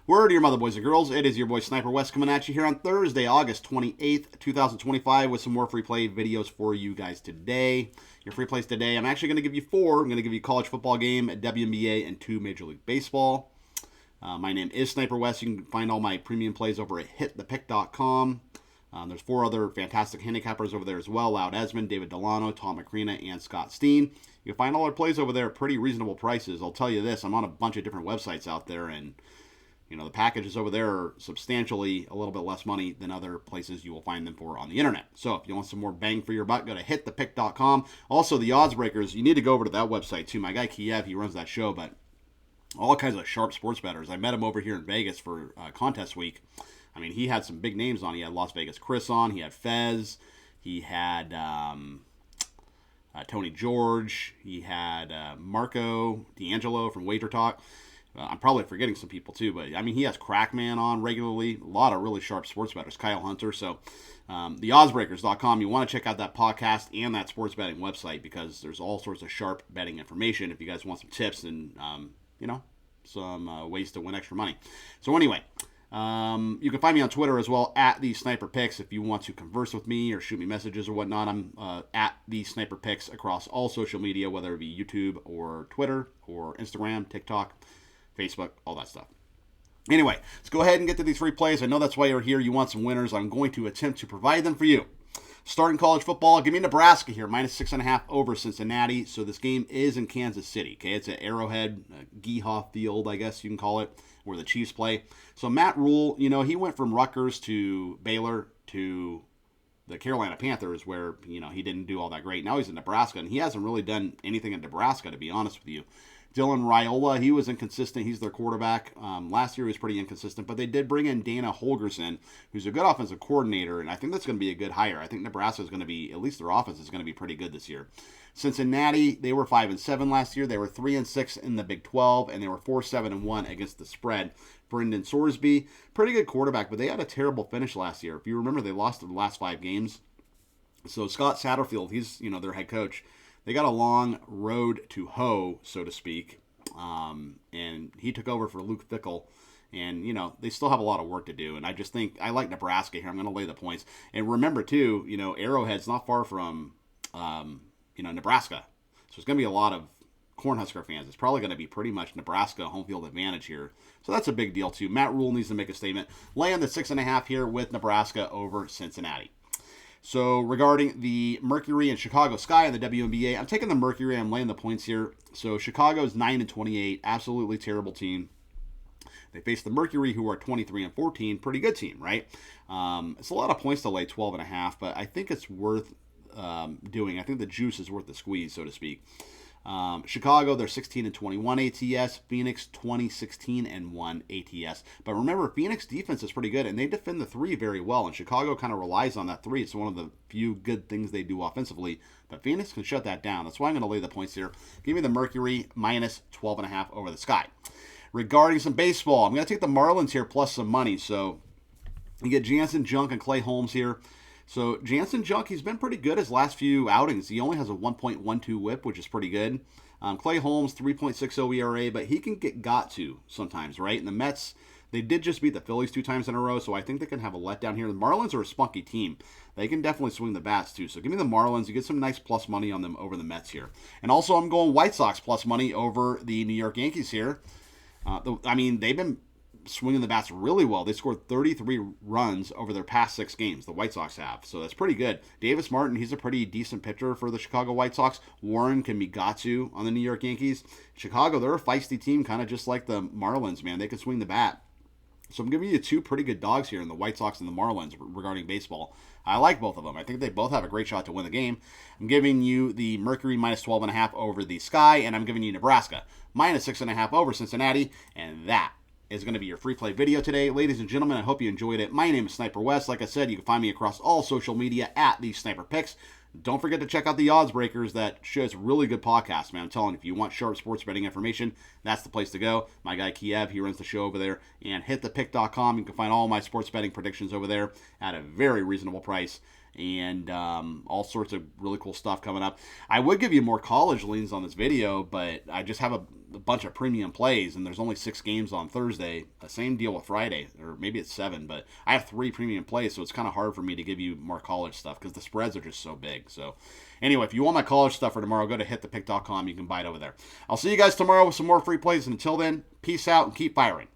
Word to your mother, boys and girls. It is your boy Sniper Wes coming at you here on Thursday, August 28th, 2025 with some more free play videos for you guys today. Your free plays today, I'm actually going to give you 4. I'm going to give you a college football game, a WNBA, and 2 Major League Baseball. My name is Sniper Wes. You can find all my premium plays over at hitthepick.com. There's 4 other fantastic handicappers over there as well. Loud Esmond, David Delano, Tom McCreena, and Scott Steen. You can find all our plays over there at pretty reasonable prices. I'll tell you this, I'm on a bunch of different websites out there, and the packages over there are substantially a little bit less money than other places you will find them for on the internet. So if you want some more bang for your buck, go to hitthepick.com. Also, the odds breakers, you need to go over to that website too. My guy Kiev, he runs that show, but all kinds of sharp sports bettors. I met him over here in Vegas for contest week. I mean, he had some big names on. He had Las Vegas Chris on. He had Fez. He had Tony George. He had Marco D'Angelo from Wager Talk. I'm probably forgetting some people too, but I mean, he has Crackman on regularly. A lot of really sharp sports bettors. Kyle Hunter. So the oddsbreakers.com, you want to check out that podcast and that sports betting website because there's all sorts of sharp betting information if you guys want some tips and, some ways to win extra money. So anyway, you can find me on Twitter as well, at the Sniper Picks, if you want to converse with me or shoot me messages or whatnot. I'm at the Sniper Picks across all social media, whether it be YouTube or Twitter or Instagram, TikTok, Facebook, all that stuff. Anyway, let's go ahead and get to these free plays. I know that's why you're here. You want some winners. I'm going to attempt to provide them for you. Starting college football, give me Nebraska here, -6.5 over Cincinnati. So this game is in Kansas City. Okay, it's at Arrowhead, Geehaw Field, I guess you can call it, where the Chiefs play. So Matt Rule, he went from Rutgers to Baylor to the Carolina Panthers, where he didn't do all that great. Now he's in Nebraska, and he hasn't really done anything in Nebraska, to be honest with you. Dylan Raiola, he was inconsistent. He's their quarterback. Last year he was pretty inconsistent, but they did bring in Dana Holgerson, who's a good offensive coordinator, and I think that's going to be a good hire. I think Nebraska is going to be, at least their offense is going to be pretty good this year. Cincinnati, they were 5-7 last year. They were 3-6 in the Big 12, and they were 4-7-1 against the spread. Brendan Sorsby, pretty good quarterback, but they had a terrible finish last year. If you remember, they lost the last 5 games. So Scott Satterfield, he's their head coach. They got a long road to hoe, so to speak, and he took over for Luke Fickell, and, they still have a lot of work to do, and I just think, I like Nebraska here. I'm going to lay the points. And remember, too, Arrowhead's not far from, Nebraska, so it's going to be a lot of Cornhusker fans. It's probably going to be pretty much Nebraska home field advantage here, so that's a big deal, too. Matt Rule needs to make a statement. Laying the 6.5 here with Nebraska over Cincinnati. So regarding the Mercury and Chicago Sky in the WNBA, I'm taking the Mercury. I'm laying the points here. So Chicago's 9-28, absolutely terrible team. They face the Mercury, who are 23-14, pretty good team, right? It's a lot of points to lay 12.5, but I think it's worth doing. I think the juice is worth the squeeze, so to speak. Chicago, they're 16-21 ATS. Phoenix, 20-16-1 ATS. But remember, Phoenix defense is pretty good, and they defend the 3 very well, and Chicago kind of relies on that 3. It's one of the few good things they do offensively, but Phoenix can shut that down. That's why I'm going to lay the points here. Give me the Mercury, -12.5 over the Sky. Regarding some baseball, I'm going to take the Marlins here plus some money. So you get Jansen, Junk, and Clay Holmes here. So Jansen Junk, he's been pretty good his last few outings. He only has a 1.12 whip, which is pretty good. Clay Holmes, 3.60 ERA, but he can get got to sometimes, right? And the Mets, they did just beat the Phillies 2 times in a row, so I think they can have a letdown here. The Marlins are a spunky team. They can definitely swing the bats, too. So give me the Marlins. You get some nice plus money on them over the Mets here. And also, I'm going White Sox plus money over the New York Yankees here. They've been swinging the bats really well. They scored 33 runs over their past 6 games, the White Sox have. So that's pretty good. Davis Martin, he's a pretty decent pitcher for the Chicago White Sox. Warren can be got to on the New York Yankees. Chicago, they're a feisty team, kind of just like the Marlins, man. They can swing the bat. So I'm giving you 2 pretty good dogs here in the White Sox and the Marlins regarding baseball. I like both of them. I think they both have a great shot to win the game. I'm giving you the Mercury -12.5 over the Sky, and I'm giving you Nebraska -6.5 over Cincinnati, and that is going to be your free play video today. Ladies and gentlemen, I hope you enjoyed it. My name is Sniper Wes. Like I said, you can find me across all social media at the Sniper Picks. Don't forget to check out the Odds Breakers. That show's really good podcast, man. I'm telling you, if you want sharp sports betting information, that's the place to go. My guy Kiev, he runs the show over there. And hitthepick.com. You can find all my sports betting predictions over there at a very reasonable price. and all sorts of really cool stuff coming up. I would give you more college leans on this video, but I just have a bunch of premium plays, and there's only 6 games on Thursday. The same deal with Friday, or maybe it's 7, but I have 3 premium plays, so it's kind of hard for me to give you more college stuff because the spreads are just so big. So anyway, if you want my college stuff for tomorrow, go to hitthepick.com. You can buy it over there. I'll see you guys tomorrow with some more free plays, and until then, peace out and keep firing.